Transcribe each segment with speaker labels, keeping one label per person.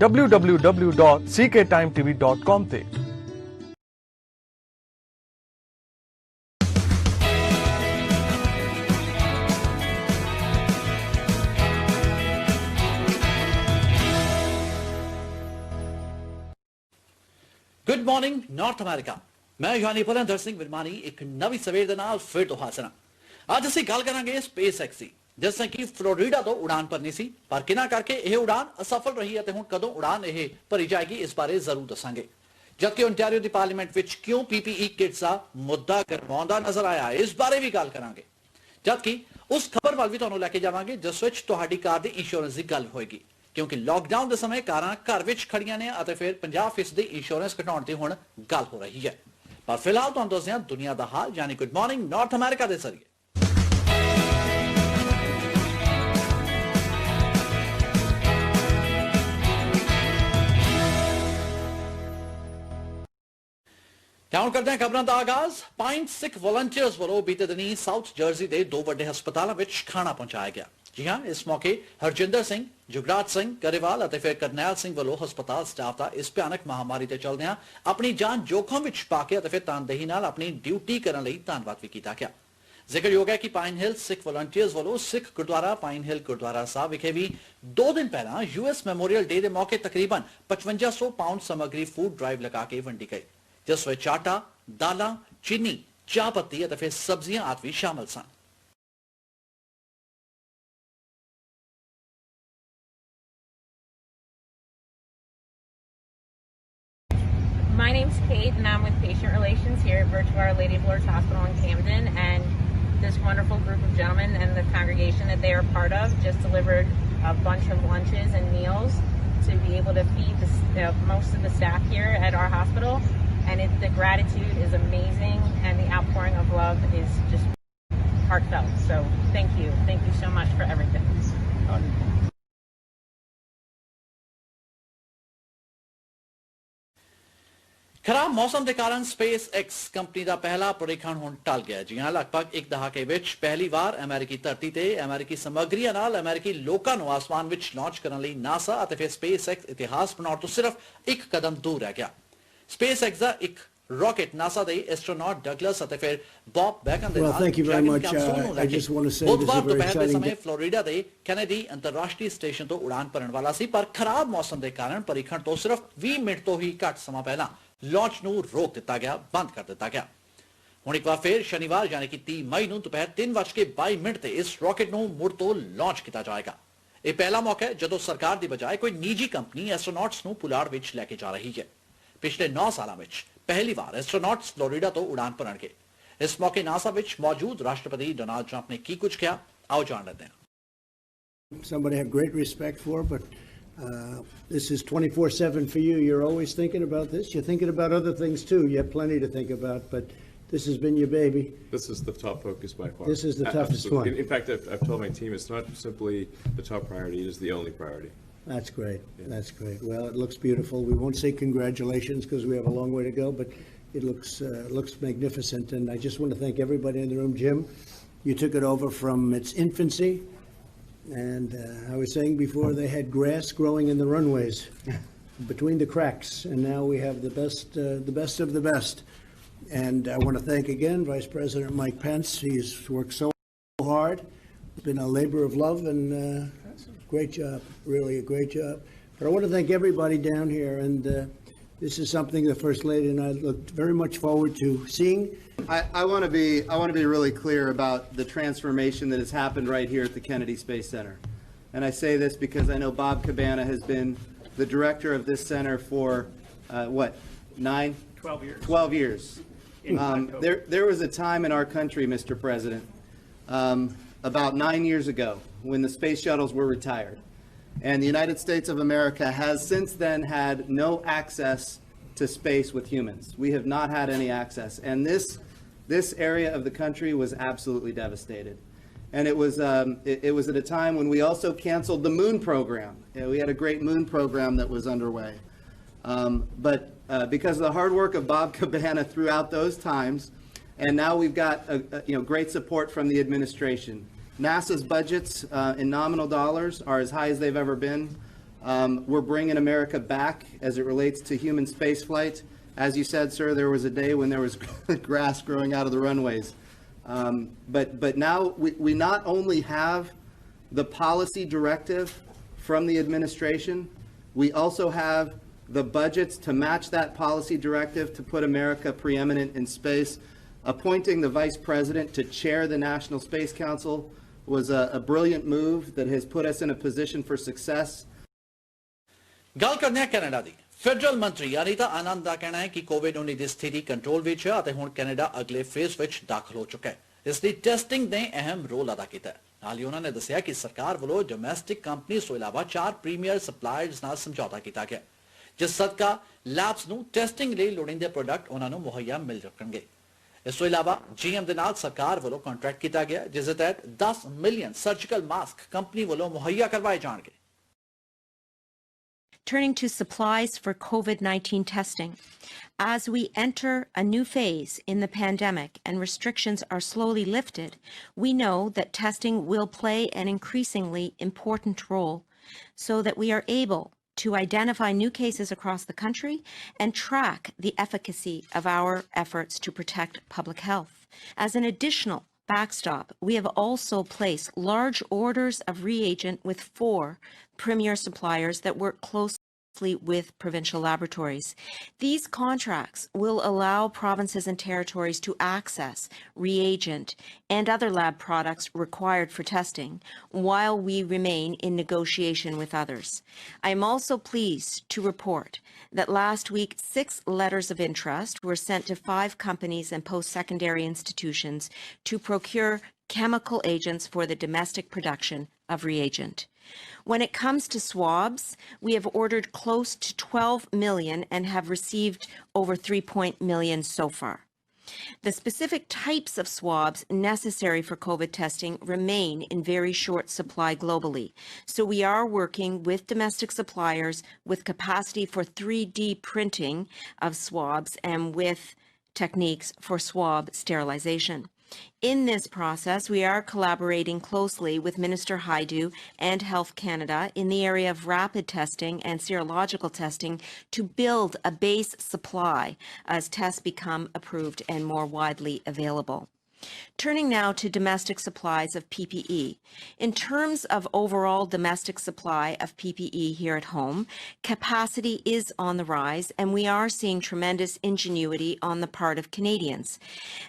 Speaker 1: www.cktimetv.com ਤੇ।
Speaker 2: Good morning north America. मैं यानी पुलंदर सिंह विरमानी एक नवी सवेर दे नाल फिर तो हाजिर हां। ਅੱਜ ਅਸੀਂ ਗੱਲ ਕਰਾਂਗੇ ਸਪੇਸ ਐਕਸ ਦੀ, ਜਿਸ ਨੇ ਕਿ ਫਲੋਰੀਡਾ ਤੋਂ ਉਡਾਨ ਭਰਨੀ ਸੀ, ਪਰ ਕਿਨਾਂ ਕਰਕੇ ਇਹ ਉਡਾਨ ਅਸਫਲ ਰਹੀ ਹੈ ਤੇ ਹੁਣ ਕਦੋਂ ਉਡਾਨ ਇਹ ਭਰੀ ਜਾਏਗੀ ਇਸ ਬਾਰੇ ਜ਼ਰੂਰ ਦੱਸਾਂਗੇ। ਜਦਕਿ ਓਨਟਾਰੀਓ ਦੀ ਪਾਰਲੀਮੈਂਟ ਵਿੱਚ ਕਿਉਂ ਪੀਪੀਈ ਕਿਟਸ ਦਾ ਮੁੱਦਾ ਗਰਮਾਉਂਦਾ ਨਜ਼ਰ ਆਇਆ, ਇਸ ਬਾਰੇ ਵੀ ਗੱਲ ਕਰਾਂਗੇ। ਜਦਕਿ ਉਸ ਖਬਰ ਵੱਲ ਵੀ ਤੁਹਾਨੂੰ ਲੈ ਕੇ ਜਾਵਾਂਗੇ ਜਿਸ ਵਿੱਚ ਤੁਹਾਡੀ ਕਾਰ ਦੀ ਇੰਸ਼ੋਰੈਂਸ ਦੀ ਗੱਲ ਹੋਏਗੀ, ਕਿਉਂਕਿ ਲਾਕਡਾਊਨ ਦੇ ਸਮੇਂ ਕਾਰਾਂ ਘਰ ਵਿੱਚ ਖੜੀਆਂ ਨੇ ਅਤੇ ਫਿਰ 50% ਦੀ ਇੰਸ਼ੋਰੈਂਸ ਘਟਾਉਣ ਦੀ ਹੁਣ ਗੱਲ ਹੋ ਰਹੀ ਹੈ। ਪਰ ਫਿਲਹਾਲ ਤੁਹਾਨੂੰ ਦੱਸਦੇ ਹਾਂ ਦੁਨੀਆ ਦਾ ਹਾਲ, ਯਾਨੀ ਗੁੱਡ ਮਾਰਨਿੰਗ ਨਾਰਥ ਅਮਰੀਕਾ ਦੇ ਜ਼ਰੀਏ। ਹੁਣ ਕਰਦੇ ਹਾਂ ਖਬਰਾਂ ਦਾ ਆਗਾਜ਼। 5 ਸਿੱਖ ਵਲੰਟੀਅਰਸ ਵੱਲੋਂ ਬੀਤੇ ਦਿਨੀ ਸਾਊਥ ਜਰਸੀ ਦੇ 2 ਵੱਡੇ ਹਸਪਤਾਲਾਂ ਵਿੱਚ ਖਾਣਾ ਪਹੁੰਚਾਇਆ ਗਿਆ। ਜੀ ਹਾਂ, ਇਸ ਮੌਕੇ ਹਰਜਿੰਦਰ ਸਿੰਘ, ਜੁਗਰਾਜ ਸਿੰਘ ਗਰੇਵਾਲ ਅਤੇ ਫਿਰ ਕਰਨੈਲ ਸਿੰਘ ਵੱਲੋਂ ਹਸਪਤਾਲ ਸਟਾਫ ਦਾ ਇਸ ਭਿਆਨਕ ਮਹਾਮਾਰੀ ਤੇ ਚੱਲਦਿਆਂ ਆਪਣੀ ਜਾਨ ਜੋਖਮ ਵਿੱਚ ਪਾ ਕੇ ਅਤੇ ਫਿਰ ਤਨਦੇਹੀ ਨਾਲ ਆਪਣੀ ਡਿਊਟੀ ਕਰਨ ਲਈ ਧੰਨਵਾਦ ਵੀ ਕੀਤਾ ਗਿਆ। ਜ਼ਿਕਰਯੋਗ ਹੈ ਕਿ ਪਾਈਨ ਹਿਲ ਸਿੱਖ ਵਲੰਟੀਅਰਸ ਵੱਲੋਂ ਸਿੱਖ ਗੁਰਦੁਆਰਾ ਪਾਈਨ ਹਿਲ ਗੁਰਦੁਆਰਾ ਸਾਹਿਬ ਵਿਖੇ ਵੀ 2 ਦਿਨ ਪਹਿਲਾਂ US ਮੈਮੋਰੀਅਲ ਡੇ ਦੇ ਮੌਕੇ ਤਕਰੀਬਨ 5500 ਪਾਉਂਡ ਸਮੱਗਰੀ ਫੂਡ ਡਰਾਈਵ ਲਗਾ ਕੇ ਵੰਡੀ ਗਈ, ਜਿਸ ਵਿੱਚ ਆਟਾ, ਦਾਲਾਂ, ਚੀਨੀ, ਚਾਹ ਪੱਤੀ ਅਤੇ ਫਿਰ ਸਬਜ਼ੀਆਂ ਆਦਿ ਵੀ ਸ਼ਾਮਲ ਸਨ।
Speaker 3: My name's Kate, and I'm with Patient Relations here at Virtue Our Lady of Lourdes Hospital in Camden. And this wonderful group of gentlemen and the congregation that they are part of just delivered a bunch of lunches and meals to be able to feed most of the staff here at our hospital. And the gratitude is amazing, and the outpouring of love is just heartfelt. So thank you so much for everything.
Speaker 2: ਖਰਾਬ ਮੌਸਮ ਦੇ ਕਾਰਨ space X company ਦਾ ਪਹਿਲਾ ਪ੍ਰੀਖਣ ਹੁਣ ਟਲ ਗਿਆ। ਜੀ ਹਾਂ, ਲਗਭਗ ਇੱਕ ਦਹਾਕੇ ਵਿੱਚ ਪਹਿਲੀ ਵਾਰ ਅਮਰੀਕੀ ਧਰਤੀ ਤੇ ਅਮਰੀਕੀ ਸਮੱਗਰੀਆਂ ਨਾਲ ਅਮਰੀਕੀ ਲੋਕਾਂ ਨੂੰ ਆਸਮਾਨ ਵਿੱਚ ਲਾਂਚ ਕਰਨ ਲਈ ਨਾਸਾ ਅਤੇ ਫਿਰ ਸਪੇਸ ਐਕਸ ਇਤਿਹਾਸ ਬਣਾਉਣ ਤੋਂ ਸਿਰਫ ਇੱਕ ਕਦਮ ਦੂਰ ਰਹਿ ਗਿਆ। ਸਪੇਸ ਐਕਸ ਦਾ ਇੱਕ ਰਾਕੇਟ ਨਾਸਾ ਦੇ ਐਸਟਰੋਨੌਟ ਡਗਲਸ ਅਤੇ ਫਿਰ ਬੌਬ ਬੈਕਨ ਦੇ ਨਾਲ ਬੁੱਧਵਾਰ ਦੁਪਹਿਰ ਦੇ ਸਮੇਂ ਫਲੋਰੀਡਾ ਦੇ ਕੈਨੇਡੀ ਅੰਤਰਰਾਸ਼ਟਰੀ ਸਟੇਸ਼ਨ ਤੋਂ ਉਡਾਨ ਭਰਨ ਵਾਲਾ ਸੀ, ਪਰ ਖਰਾਬ ਮੌਸਮ ਦੇ ਕਾਰਨ ਪ੍ਰੀਖਣ ਤੋਂ ਸਿਰਫ 20 ਮਿੰਟ ਤੋਂ ਹੀ ਘੱਟ ਸਮਾਂ ਪਹਿਲਾਂ ਲਾਂਚ ਨੂੰ ਰੋਕ ਦਿੱਤਾ ਗਿਆ, ਬੰਦ ਕਰ ਦਿੱਤਾ ਗਿਆ। ਹੁਣ ਇੱਕ ਵਾਰ ਫਿਰ ਸ਼ਨੀਵਾਰ ਯਾਨੀ ਕਿ 30 ਮਈ ਨੂੰ ਦੁਪਹਿਰ 3:22 ਤੇ ਇਸ ਰਾਕੇਟ ਨੂੰ ਮੁੜ ਤੋਂ ਲਾਂਚ ਕੀਤਾ ਜਾਏਗਾ। ਇਹ ਪਹਿਲਾ ਮੌਕਾ ਹੈ ਜਦੋਂ ਸਰਕਾਰ ਦੀ ਬਜਾਏ ਕੋਈ ਨਿੱਜੀ ਕੰਪਨੀ ਐਸਟਰੋਨੌਟਸ ਨੂੰ ਪੁਲਾੜ ਵਿੱਚ ਲੈ ਕੇ ਜਾ ਰਹੀ ਹੈ। ਪਿਛਲੇ 9 ਸਾਲਾਂ ਵਿੱਚ ਪਹਿਲੀ ਵਾਰ ਐਸਟਰੋਨੌਟਸ ਫਲੋਰੀਡਾ ਤੋਂ ਉਡਾਨ ਭਰਨਗੇ। ਇਸ ਮੌਕੇ ਨਾਸਾ ਵਿੱਚ ਮੌਜੂਦ ਰਾਸ਼ਟਰਪਤੀ ਡੋਨਾਲਡ ਟਰੰਪ ਨੇ ਕੀ ਕੁਝ ਕਿਹਾ, ਆਓ ਜਾਣ ਲੈਂਦੇ ਹਾਂ।
Speaker 4: Somebody I have great respect for, but this is 24/7 for you. You're always thinking about this. You're thinking about other things too. You have plenty to think about, but this has been your baby.
Speaker 5: This is the top focus by far.
Speaker 4: This is the toughest
Speaker 5: Absolutely.
Speaker 4: one.
Speaker 5: In fact, I've told my team it's not simply the top priority, it is the only priority.
Speaker 4: That's great.
Speaker 5: Yeah.
Speaker 4: That's great. Well, it looks beautiful. We won't say congratulations because we have a long way to go, but it looks magnificent. And I just want to thank everybody in the room. Jim, you took it over from its infancy. And I was saying before, they had grass growing in the runways between the cracks, and now we have the best of the best. And I want to thank again Vice President Mike Pence. He's worked so hard. It's been a labor of love, and great job, really a great job. But I want to thank everybody down here, and this is something the First Lady and I look very much forward to seeing.
Speaker 6: I want to be really clear about the transformation that has happened right here at the Kennedy Space Center. And I say this because I know Bob Cabana has been the director of this center for, 12 years. 12 years. There was a time in our country, Mr. President, about 9 years ago when the space shuttles were retired. And the United States of America has since then had no access to space with humans. We have not had any access. And this area of the country was absolutely devastated. And it was at a time when we also canceled the moon program. We had a great moon program that was underway. But because of the hard work of Bob Cabana throughout those times, and now we've got great support from the administration. NASA's budgets in nominal dollars are as high as they've ever been. We're bringing America back as it relates to human spaceflight. As you said, sir, there was a day when there was grass growing out of the runways. But now we not only have the policy directive from the administration, we also have the budgets to match that policy directive to put America preeminent in space. Appointing the Vice President to chair the National Space Council was a brilliant move that has put us in a position for success.
Speaker 2: ਗੱਲ ਕਰਨੇ ਆ Canada ਦੀ federal ਮੰਤਰੀ ਅਨੀਤਾ ਆਨੰਦ ਦਾ ਕਹਿਣਾ ਹੈ ਕਿ ਕੋਵਿਡ-19 ਦੀ ਸਥਿਤੀ control ਵਿੱਚ ਹੈ ਅਤੇ ਹੁਣ ਕੈਨੇਡਾ ਅਗਲੇ ਫੇਜ਼ ਵਿੱਚ ਦਾਖਲ ਹੋ ਚੁੱਕਾ ਹੈ। ਇਸ ਲਈ ਟੈਸਟਿੰਗ ਨੇ ਅਹਿਮ ਰੋਲ ਅਦਾ ਕੀਤਾ ਹੈ। ਨਾਲ ਹੀ ਉਹਨਾਂ ਨੇ ਦੱਸਿਆ ਕਿ ਸਰਕਾਰ ਵੱਲੋਂ ਡੋਮੈਸਟਿਕ ਕੰਪਨੀਆਂ ਤੋਂ ਇਲਾਵਾ 4 ਪ੍ਰੀਮੀਅਰ ਸਪਲਾਇਰਸ ਨਾਲ ਸਮਝੌਤਾ ਕੀਤਾ ਗਿਆ, ਜਿਸ ਸਦਕਾ ਲੈਬਸ ਨੂੰ ਟੈਸਟਿੰਗ ਲਈ ਲੋੜੀਂਦੇ ਪ੍ਰੋਡਕਟ ਉਹਨਾਂ ਨੂੰ ਮੁਹੱਈਆ ਮਿਲ ਸਕਣਗੇ। ਇਸ ਤੋਂ ਇਲਾਵਾ ਜੀਐਮ ਦੇ ਨਾਲ ਸਰਕਾਰ ਵੱਲੋਂ ਕੰਟਰੈਕਟ ਕੀਤਾ ਗਿਆ, ਜਿਸ ਦੇ ਤਹਿਤ 10 ਮਿਲੀਅਨ ਸਰਜੀਕਲ ਮਾਸਕ ਕੰਪਨੀ ਵੱਲੋਂ ਮੁਹੱਈਆ ਕਰਵਾਏ ਜਾਣਗੇ।
Speaker 7: Turning to supplies for COVID-19 testing. As we enter a new phase in the pandemic and restrictions are slowly lifted, we know that testing will play an increasingly important role so that we are able to identify new cases across the country and track the efficacy of our efforts to protect public health. As an additional backstop, we have also placed large orders of reagent with 4 premier suppliers that work closely with provincial laboratories. These contracts will allow provinces and territories to access reagent and other lab products required for testing while we remain in negotiation with others. I am also pleased to report that last week 6 letters of interest were sent to 5 companies and post-secondary institutions to procure chemical agents for the domestic production of reagent. When it comes to swabs, we have ordered close to 12 million and have received over 3 million so far. The specific types of swabs necessary for COVID testing remain in very short supply globally, so we are working with domestic suppliers with capacity for 3D printing of swabs and with techniques for swab sterilization. In this process, we are collaborating closely with Minister Haidu and Health Canada in the area of rapid testing and serological testing to build a base supply as tests become approved and more widely available. Turning now to domestic supplies of PPE. In terms of overall domestic supply of PPE here at home, capacity is on the rise, and we are seeing tremendous ingenuity on the part of Canadians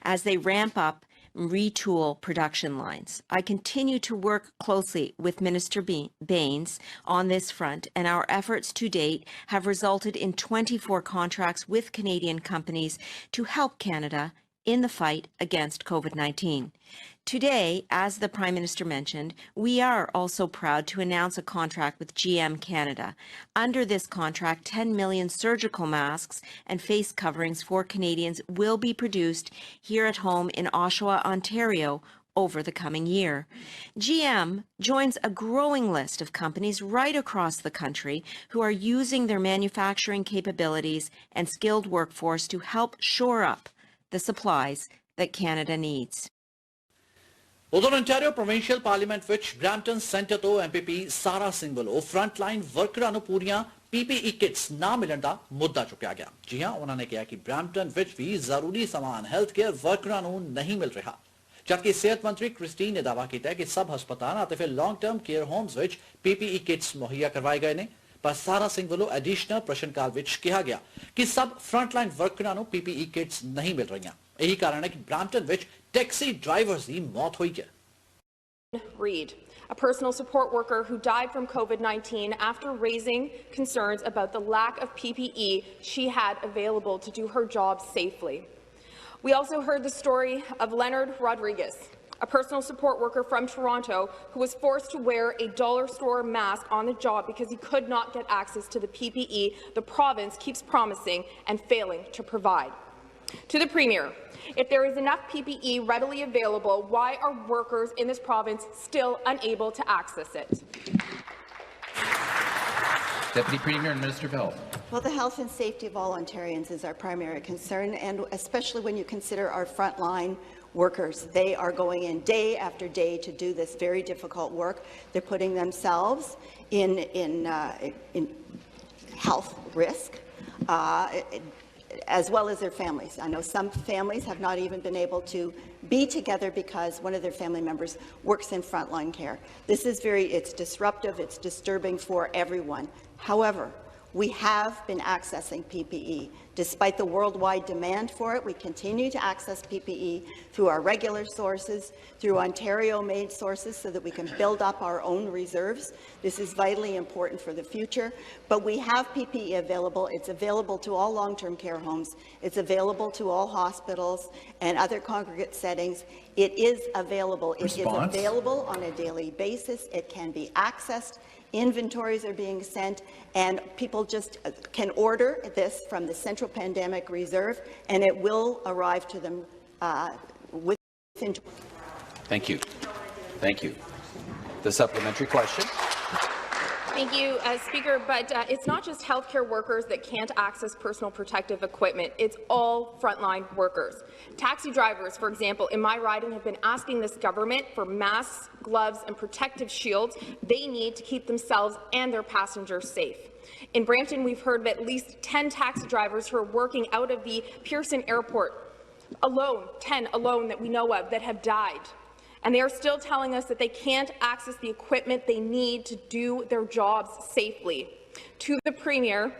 Speaker 7: as they ramp up retool production lines. I continue to work closely with Minister Baines on this front, and our efforts to date have resulted in 24 contracts with Canadian companies to help Canada in the fight against COVID-19. Today, as the Prime Minister mentioned, we are also proud to announce a contract with GM Canada. Under this contract, 10 million surgical masks and face coverings for Canadians will be produced here at home in Oshawa, Ontario, over the coming year. GM joins a growing list of companies right across the country who are using their manufacturing capabilities and skilled workforce to help shore up the supplies that Canada needs.
Speaker 2: ਉਧਰ ontario provincial parliament ਵਿੱਚ Brampton centre ਤੋਂ MPP ਸਾਰਾ ਸਿੰਘ ਵੱਲੋਂ frontline ਵਰਕਰਾਂ ਨੂੰ ਪੂਰੀਆਂ PPE kits ਨਾ ਮਿਲਣ ਦਾ ਮੁੱਦਾ ਚੁੱਕਿਆ ਗਿਆ। ਜੀ ਹਾਂ, ਉਹਨਾਂ ਨੇ ਕਿਹਾ ਕਿ ਬ੍ਰੈਂਪਟਨ ਵਿੱਚ ਵੀ ਜ਼ਰੂਰੀ ਸਮਾਨ ਹੈਲਥ ਕੇਅਰ ਵਰਕਰਾਂ ਨੂੰ ਨਹੀਂ ਮਿਲ ਰਿਹਾ, ਜਦਕਿ ਸਿਹਤ ਮੰਤਰੀ ਕ੍ਰਿਸਟੀਨ ਨੇ ਦਾਅਵਾ ਕੀਤਾ ਕਿ ਸਭ ਹਸਪਤਾਲਾਂ ਅਤੇ ਫਿਰ ਲੌਂਗ ਟਰਮ ਕੇਅਰ ਹੋਮਸ ਵਿੱਚ PPE ਕਿਟਸ ਮੁਹੱਈਆ ਕਰਵਾਏ ਗਏ ਨੇ। ਪਰ ਸਾਰਾ ਸਿੰਘ ਵੱਲੋਂ ਐਡੀਸ਼ਨਲ ਪ੍ਰਸ਼ਨ ਕਾਲ ਵਿੱਚ ਕਿਹਾ ਗਿਆ ਕਿ ਸਭ ਫਰੰਟਲਾਈਨ ਵਰਕਰਾਂ ਨੂੰ PPE ਕਿਟਸ ਨਹੀਂ ਮਿਲ ਰਹੀਆਂ। ਇਹੀ ਕਾਰਨ ਹੈ ਕਿ ਬ੍ਰੈਂਪਟਨ ਵਿੱਚ ਟੈਕਸੀ ਡਰਾਈਵਰਸ ਦੀ ਮੌਤ ਹੋਈ ਹੈ।
Speaker 8: Reed, a personal support worker who died from COVID-19 after raising concerns about the lack of PPE she had available to do her job safely. We also heard the story of Leonard Rodriguez, a personal support worker from Toronto who was forced to wear a dollar store mask on the job because he could not get access to the PPE the province keeps promising and failing to provide. To the Premier, if there is enough PPE readily available, why are workers in this province still unable to access it?
Speaker 9: Deputy Premier and Minister of Health.
Speaker 10: Well, the health and safety of all Ontarians is our primary concern, and especially when you consider our frontline workers. They are going in day after day to do this very difficult work. They're putting themselves in health risk, as well as their families. I know some families have not even been able to be together because one of their family members works in frontline care. This is it's disruptive, it's disturbing for everyone. However, we have been accessing PPE. Despite the worldwide demand for it, we continue to access PPE through our regular sources, through Ontario-made sources, so that we can build up our own reserves. This is vitally important for the future. But we have PPE available. It's available to all long-term care homes. It's available to all hospitals and other congregate settings. It is available. It is available on a daily basis. It can be accessed. Inventories are being sent, and people just can order this from the Central Pandemic Reserve, and it will arrive to them within.
Speaker 9: Thank you. Thank you. The supplementary question.
Speaker 8: Thank you, Speaker. But it's not just healthcare workers that can't access personal protective equipment. It's all frontline workers. Taxi drivers, for example, in my riding have been asking this government for masks, gloves, and protective shields they need to keep themselves and their passengers safe. In Brampton, we've heard of at least 10 taxi drivers who are working out of the Pearson Airport alone, 10 alone that we know of, that have died. And they are still telling us that they can't access the equipment they need to do their jobs safely. To the Premier,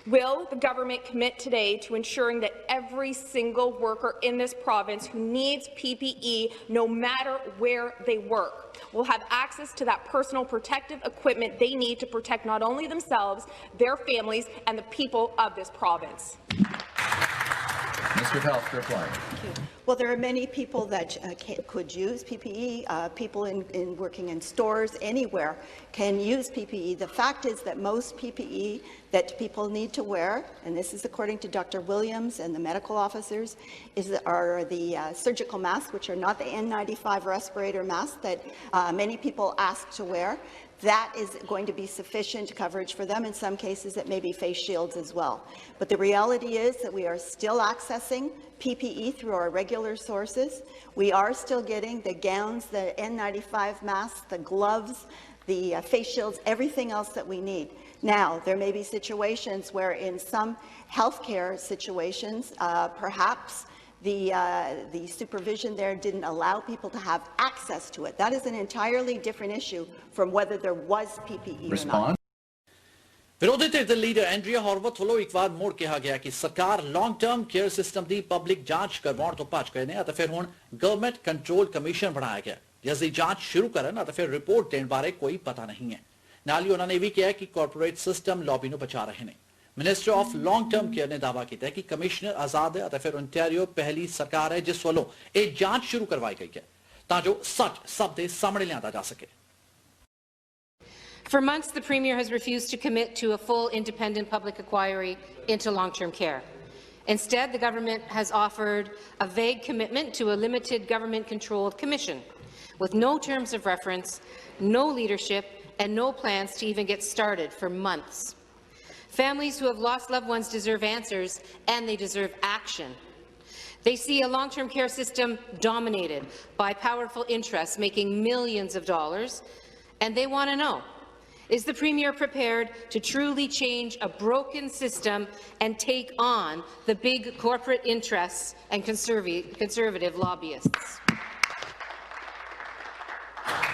Speaker 8: will the government commit today to ensuring that every single worker in this province who needs PPE, no matter where they work, will have access to that personal protective equipment they need to protect not only themselves, their families, and the people of this province?
Speaker 9: Minister of Health to reply.
Speaker 10: Well, there are many people that could use PPE. People working in stores anywhere can use PPE. The fact is that most PPE that people need to wear, and this is according to Dr. Williams and the medical officers, are the surgical masks, which are not the N95 respirator masks that many people ask to wear. That is going to be sufficient coverage for them. In some cases, it may be face shields as well. But the reality is that we are still accessing PPE through our regular sources. We are still getting the gowns, the N95 masks, the gloves, the face shields, everything else that we need. Now, there may be situations where in some healthcare situations, perhaps the supervision there didn't allow people to have access to it. That is an entirely different issue from whether there was PPE or not.
Speaker 2: विरोधी धिर दे leader Andrea हॉर्वथ ਵੱਲੋਂ ਇੱਕ ਵਾਰ ਮੁੜ ਕਿਹਾ ਗਿਆ ਕਿ ਸਰਕਾਰ ਲੌਂਗ term care system ਦੀ public ਜਾਂਚ ਕਰਵਾਉਣ ਤੋਂ ਭੱਜ ਗਏ ਨੇ ਅਤੇ ਫਿਰ ਹੁਣ ਗਵਰਨਮੈਂਟ ਕੰਟਰੋਲ ਕਮਿਸ਼ਨ ਬਣਾਇਆ ਗਿਆ ਜਿਸ ਦੀ ਜਾਂਚ ਸ਼ੁਰੂ ਕਰਨ ਅਤੇ ਫਿਰ ਰਿਪੋਰਟ ਦੇਣ ਬਾਰੇ ਕੋਈ ਪਤਾ ਨਹੀਂ ਹੈ ਨਾਲ ਹੀ ਉਹਨਾਂ ਨੇ ਵੀ ਕਿਹਾ ਕਿ ਕਾਰਪੋਰੇਟ ਸਿਸਟਮ ਲੌਬੀ ਨੂੰ ਬਚਾ ਰਹੇ ਨੇ minister of long term care ने दावा किया कि कमिश्नर आजाद है फिर ओंटारियो पहली सरकार है जिस वालों एक जांच शुरू करवाई गई है ताकि सच सब दे सामने लिया जा सके.
Speaker 11: For months, the Premier has refused to commit to a full independent public inquiry into long-term care. Instead, the government has offered a vague commitment to a limited government-controlled commission, with no terms of reference, no leadership, and no plans to even get started for months. Families who have lost loved ones deserve answers, and they deserve action. They see a long-term care system dominated by powerful interests making millions of dollars, and they want to know, is the Premier prepared to truly change a broken system and take on the big corporate interests and conservative lobbyists?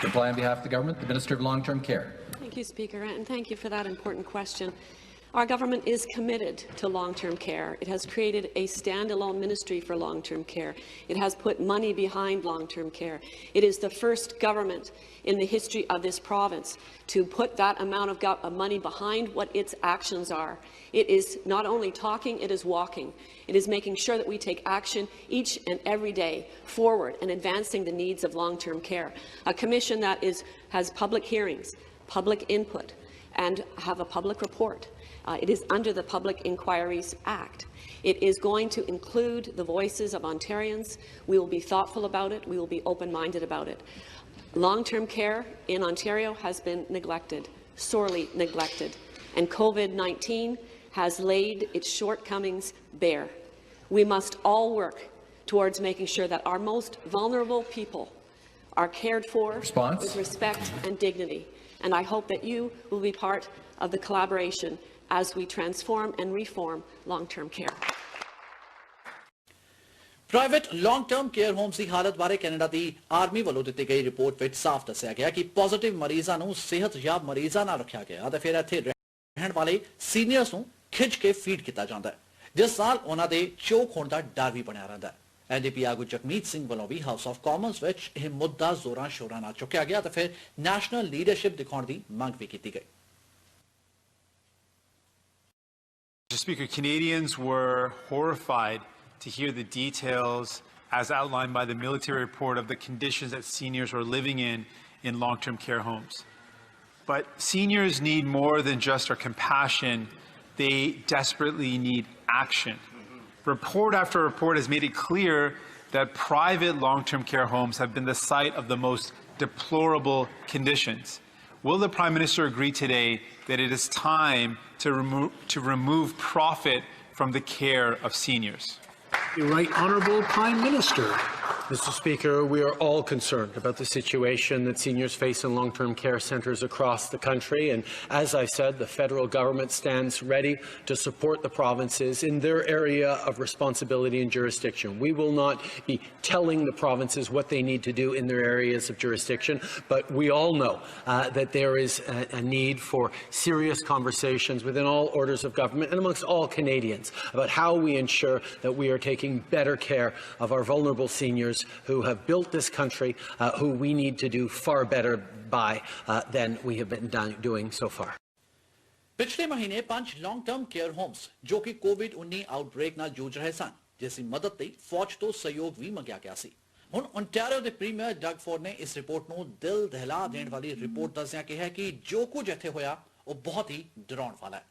Speaker 9: To reply on behalf of the government, the Minister of Long-Term Care.
Speaker 12: Thank you, Speaker, and thank you for that important question. Our government is committed to long-term care. It has created a standalone ministry for long-term care. It has put money behind long-term care. It is the first government in the history of this province to put that amount of money behind what its actions are. It is not only talking, it is walking. It is making sure that we take action each and every day forward and advancing the needs of long-term care. A commission that has public hearings, public input, and have a public report. It is under the Public Inquiries Act. It is going to include the voices of Ontarians. We will be thoughtful about it. We will be open-minded about it. Long-term care in Ontario has been neglected, sorely neglected, and COVID-19 has laid its shortcomings bare. We must all work towards making sure that our most vulnerable people are cared for with respect and dignity. And I hope that you will be part of the collaboration as we transform and reform long-term care.
Speaker 2: Private long term care homes ਦੀ ਹਾਲਤ ਬਾਰੇ Canada ਦੀ army ਵੱਲੋਂ ਦਿੱਤੀ ਗਈ report ਵਿੱਚ ਸਾਫ਼ ਦੱਸਿਆ ਗਿਆ ਕਿ ਪੋਜ਼ਿਟਿਵ ਮਰੀਜ਼ਾਂ ਨੂੰ ਸਿਹਤਯਾਬ ਮਰੀਜ਼ਾਂ ਨਾਲ ਰੱਖਿਆ ਗਿਆ ਅਤੇ ਫਿਰ ਇੱਥੇ ਰਹਿਣ ਵਾਲੇ ਸੀਨੀਅਰਸ ਨੂੰ ਖਿੱਚ ਕੇ ਫੀਡ ਕੀਤਾ ਜਾਂਦਾ ਹੈ, ਜਿਸ ਨਾਲ ਉਹਨਾਂ ਦੇ ਚੋਕ ਹੋਣ ਦਾ ਡਰ ਵੀ ਬਣਿਆ ਰਹਿੰਦਾ ਹੈ। ਐਨਡੀਪੀ ਆਗੂ ਜਗਮੀਤ ਸਿੰਘ ਵੱਲੋਂ ਵੀ ਹਾਊਸ ਆਫ ਕਾਮਨਸ ਵਿੱਚ ਇਹ ਮੁੱਦਾ ਜ਼ੋਰਾਂ ਸ਼ੋਰਾਂ ਨਾਲ ਚੁੱਕਿਆ ਗਿਆ ਅਤੇ ਫਿਰ ਨੈਸ਼ਨਲ ਲੀਡਰਸ਼ਿਪ ਦਿਖਾਉਣ ਦੀ ਮੰਗ ਵੀ ਕੀਤੀ ਗਈ।
Speaker 13: Mr. Speaker, Canadians were horrified to hear the details as outlined by the military report of the conditions that seniors are living in long-term care homes. But seniors need more than just our compassion. They desperately need action. Report after report has made it clear that private long-term care homes have been the site of the most deplorable conditions. Will the Prime Minister agree today that it is time to remove profit from the care of seniors?
Speaker 14: The Right Honourable Prime Minister. Mr. Speaker, we are all concerned about the situation that seniors face in long-term care centres across the country. And as I said, the federal government stands ready to support the provinces in their area of responsibility and jurisdiction. We will not be telling the provinces what they need to do in their areas of jurisdiction, but we all know that there is a need for serious conversations within all orders of government and amongst all Canadians about how we ensure that we are taking better care of our vulnerable seniors who have built this country, who we need to do far better by than we have been doing so far.
Speaker 2: पिछले महीने 5 long term care homes जो कि कोविड-19 outbreak ਨਾਲ ਜੂਝ ਰਹੇ ਸਨ, ਜਿਸ ਦੀ ਮਦਦ ਲਈ ਫੌਜ ਤੋਂ ਸਹਿਯੋਗ ਵੀ ਮੰਗਿਆ ਗਿਆ ਸੀ। ਹੁਣ ਓਨਟਾਰੀਓ ਦੇ ਪ੍ਰੀਮੀਅਰ ਡਗ ਫੋਰਡ ਨੇ ਇਸ ਰਿਪੋਰਟ ਨੂੰ ਦਿਲ ਦਹਿਲਾ ਦੇਣ ਵਾਲੀ ਰਿਪੋਰਟ ਦੱਸਿਆ ਕਿਹਾ ਕਿ ਜੋ ਕੁਝ ਇੱਥੇ ਹੋਇਆ ਉਹ ਬਹੁਤ ਹੀ ਡਰਾਉਣ ਵਾਲਾ ਹੈ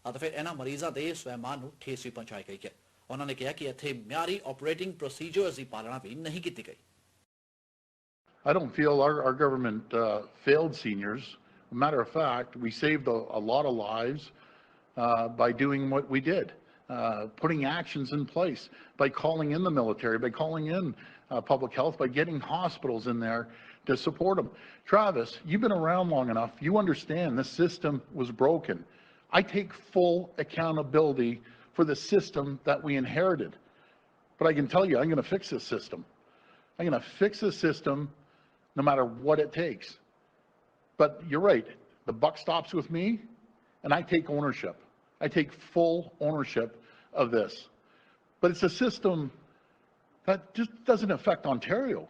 Speaker 2: ਅਤੇ ਫਿਰ ਇਹਨਾਂ ਮਰੀਜ਼ਾਂ ਦੇ ਸਵੈਮਾਨ ਨੂੰ ਠੇਸ ਵੀ ਪਹੁੰਚਾਈ ਗਈ ਹੈ। ਉਹਨਾਂ ਨੇ ਕਿਹਾ ਕਿ ਇੱਥੇ ਮਿਆਰੀ ਆਪਰੇਟਿੰਗ ਪ੍ਰੋਸੀਜਰਸ ਦੀ ਪਾਲਣਾ ਵੀ ਨਹੀਂ ਕੀਤੀ ਗਈ।
Speaker 15: I don't feel our government failed seniors. Matter of fact, we saved a lot of lives by doing what we did, putting actions in place, by calling in the military, by calling in public health, by getting hospitals in there to support them. Travis, you've been around long enough. You understand this system was broken. I take full accountability for the system that we inherited. But I can tell you, I'm going to fix this system. I'm going to fix this system no matter what it takes. But you're right, the buck stops with me, and I take ownership. I take full ownership of this. But it's a system that just doesn't affect Ontario.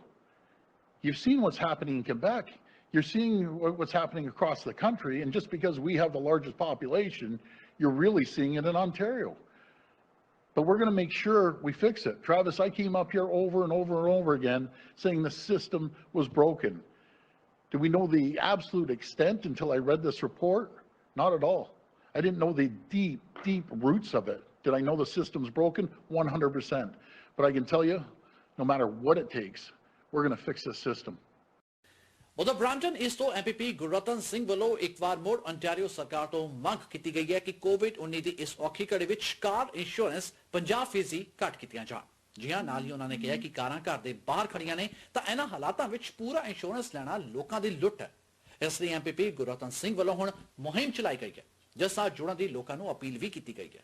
Speaker 15: You've seen what's happening in Quebec. You're seeing what's happening across the country, and just because we have the largest population, you're really seeing it in Ontario. But we're going to make sure we fix it. Travis, I came up here over and over and over again saying the system was broken. Do we know the absolute extent until I read this report? Not at all. I didn't know the deep, deep roots of it. Did I know the system's broken? 100%. But I can tell you, no matter what it takes, we're going to fix this system.
Speaker 2: ਉਧਰ ਬ੍ਰਾਂਟਨ East ਤੋਂ MPP Gurratan Singh ਵੱਲੋਂ ਇੱਕ ਵਾਰ ਮੁੜ ontario ਸਰਕਾਰ ਤੋਂ ਮੰਗ ਕੀਤੀ ਗਈ ਹੈ ਕਿ ਕੋਵਿਡ-19 ਦੀ ਇਸ ਔਖੀ ਘੜੀ ਵਿੱਚ ਕਾਰ ਇੰਸ਼ੋਰੈਂਸ 50% ਘੱਟ ਕੀਤੀਆਂ ਜਾਣ। ਜੀ ਹਾਂ, ਨਾਲ ਹੀ ਉਹਨਾਂ ਨੇ ਕਿਹਾ ਕਿ ਕਾਰਾਂ ਘਰ ਦੇ ਬਾਹਰ ਖੜੀਆਂ ਨੇ ਤਾਂ ਇਹਨਾਂ ਹਾਲਾਤਾਂ ਵਿੱਚ ਪੂਰਾ ਇੰਸ਼ੋਰੈਂਸ ਲੈਣਾ ਲੋਕਾਂ ਦੀ ਲੁੱਟ ਹੈ। ਇਸ ਲਈ ਐਮਪੀਪੀ ਗੁਰਰਤਨ ਸਿੰਘ ਵੱਲੋਂ ਹੁਣ ਮੁਹਿੰਮ ਚਲਾਈ ਗਈ ਹੈ, ਜਿਸ ਨਾਲ ਜੁੜਨ ਦੀ ਲੋਕਾਂ ਨੂੰ ਅਪੀਲ ਵੀ ਕੀਤੀ ਗਈ ਹੈ।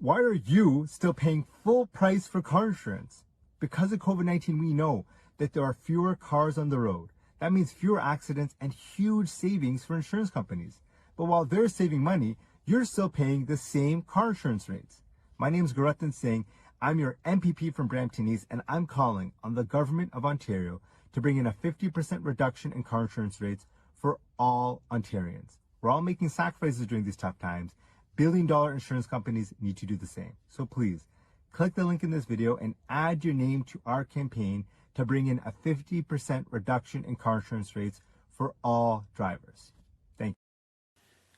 Speaker 16: Why are you still paying full price for car insurance? Because of COVID-19, we know that there are fewer cars on the road. That means fewer accidents and huge savings for insurance companies. But while they're saving money, you're still paying the same car insurance rates. My name is Guratan Singh. I'm your MPP from Brampton East, and I'm calling on the Government of Ontario to bring in a 50% reduction in car insurance rates for all Ontarians. We're all making sacrifices during these tough times. Billion-dollar insurance companies need to do the same. So please, click the link in this video and add your name to our campaign to bring in a 50% reduction in car insurance rates for all drivers. Thank you.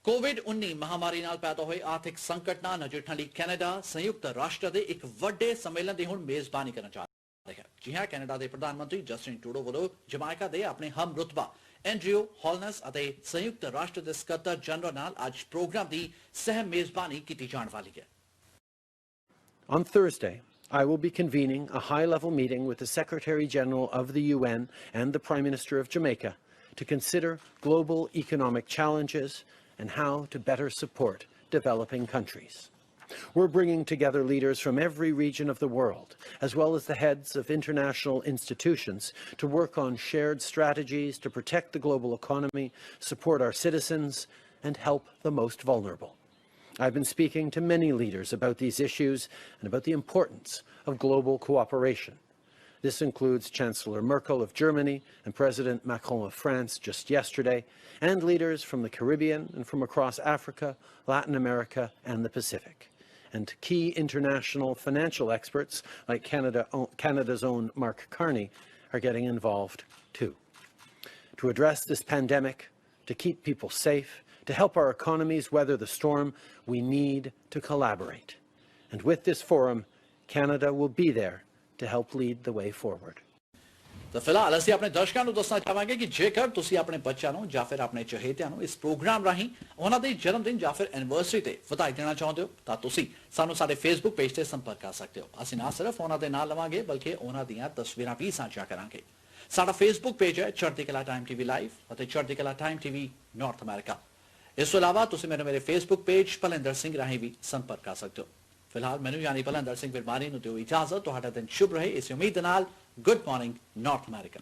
Speaker 2: ਕੋਵਿਡ-19 ਮਹਾਮਾਰੀ ਨਾਲ ਪੈਦਾ ਹੋਏ ਆਰਥਿਕ ਸੰਕਟ ਨਾਲ ਨਜਿੱਠਣ ਲਈ Canada ਸੰਯੁਕਤ ਰਾਸ਼ਟਰ ਦੇ ਇੱਕ ਵੱਡੇ ਸੰਮੇਲਨ ਦੀ ਹੁਣ ਮੇਜ਼ਬਾਨੀ ਕਰਨ ਜਾ ਰਿਹਾ ਹੈ। ਜੀ ਹਾਂ, ਕੈਨੇਡਾ ਦੇ ਪ੍ਰਧਾਨ ਮੰਤਰੀ ਜਸਟਿਨ ਟਰੂਡੋ ਵੱਲੋਂ ਜਮਾਇਕਾ ਦੇ ਆਪਣੇ ਹਮ ਰੁਤਬਾ ਐਂਡਰਿਊ ਹੌਲਨਸ ਅਤੇ ਸੰਯੁਕਤ ਰਾਸ਼ਟਰ ਦੇ ਸਕੱਤਰ ਜਨਰਲ ਨਾਲ ਅੱਜ ਪ੍ਰੋਗਰਾਮ ਦੀ ਸਹਿ ਮੇਜ਼ਬਾਨੀ ਕੀਤੀ ਜਾਣ ਵਾਲੀ ਹੈ।
Speaker 17: On Thursday,
Speaker 14: I will be convening a high-level meeting with the Secretary General of the UN and the Prime Minister of Jamaica to consider global economic challenges and how to better support developing countries. We're bringing together leaders from every region of the world, as well as the heads of international institutions, to work on shared strategies to protect the global economy, support our citizens, and help the most vulnerable. I've been speaking to many leaders about these issues and about the importance of global cooperation. This includes Chancellor Merkel of Germany and President Macron of France just yesterday, and leaders from the Caribbean and from across Africa, Latin America, and the Pacific. And key international financial experts like Canada's own Mark Carney are getting involved too. To address this pandemic, to keep people safe, to help our economies weather the storm, we need to collaborate. And with this forum, Canada will be there to help lead the way forward.
Speaker 2: तो फिलहाल ਅਸੀਂ ਆਪਣੇ ਦਰਸ਼ਕਾਂ ਨੂੰ ਦੱਸਣਾ ਚਾਹਾਂਗੇ ਕਿ ਜੇਕਰ ਤੁਸੀਂ ਆਪਣੇ ਬੱਚਿਆਂ ਨੂੰ ਜਾਂ ਫਿਰ ਆਪਣੇ ਚਹੇਤਿਆਂ ਨੂੰ ਇਸ ਪ੍ਰੋਗਰਾਮ ਰਾਹੀਂ ਉਹਨਾਂ ਦੇ ਜਨਮ ਦਿਨ ਜਾਂ ਫਿਰ ਐਨਵਰਸਰੀ ਤੇ ਵਧਾਈ ਦੇਣਾ ਚਾਹੁੰਦੇ ਹੋ ਤਾਂ ਤੁਸੀਂ ਸਾਨੂੰ ਸਾਡੇ ਫੇਸਬੁੱਕ ਪੇਜ ਤੇ ਸੰਪਰਕ ਕਰ ਸਕਦੇ ਹੋ। ਅਸੀਂ ਨਾ ਸਿਰਫ ਉਹਨਾਂ ਦੇ ਨਾਲ ਲਵਾਂਗੇ ਬਲਕਿ ਉਹਨਾਂ ਦੀਆਂ ਤਸਵੀਰਾਂ ਵੀ ਸਾਂਝਾ ਕਰਾਂਗੇ। ਸਾਡਾ ਫੇਸਬੁੱਕ ਪੇਜ ਹੈ ਚੜ੍ਹਦੀਕਲਾ ਟਾਈਮ ਟੀਵੀ ਲਾਈਵ ਅਤੇ ਚੜ੍ਹਦੀਕਲਾ ਟਾਈਮ ਟੀਵੀ ਨਾਰਥ ਅਮਰੀਕਾ। ਇਸ ਤੋਂ ਇਲਾਵਾ ਤੁਸੀਂ ਮੈਨੂੰ ਮੇਰੇ ਫੇਸਬੁੱਕ ਪੇਜ ਭਲਿੰਦਰ ਸਿੰਘ ਰਾਹੀਂ ਵੀ ਸੰਪਰਕ ਕਰ ਸਕਦੇ ਹੋ। ਫਿਲਹਾਲ ਮੈਨੂੰ ਯਾਨੀ ਭਲਿੰਦਰ ਸਿੰਘ ਵਿਰਮਾਨੀ ਨੂੰ ਦਿਓ ਇਜਾਜ਼ਤ। ਤੁਹਾਡਾ ਦਿਨ ਸ਼ੁਭ ਰਹੇ ਇਸ ਉਮੀਦ ਨਾਲ। Good morning, North America.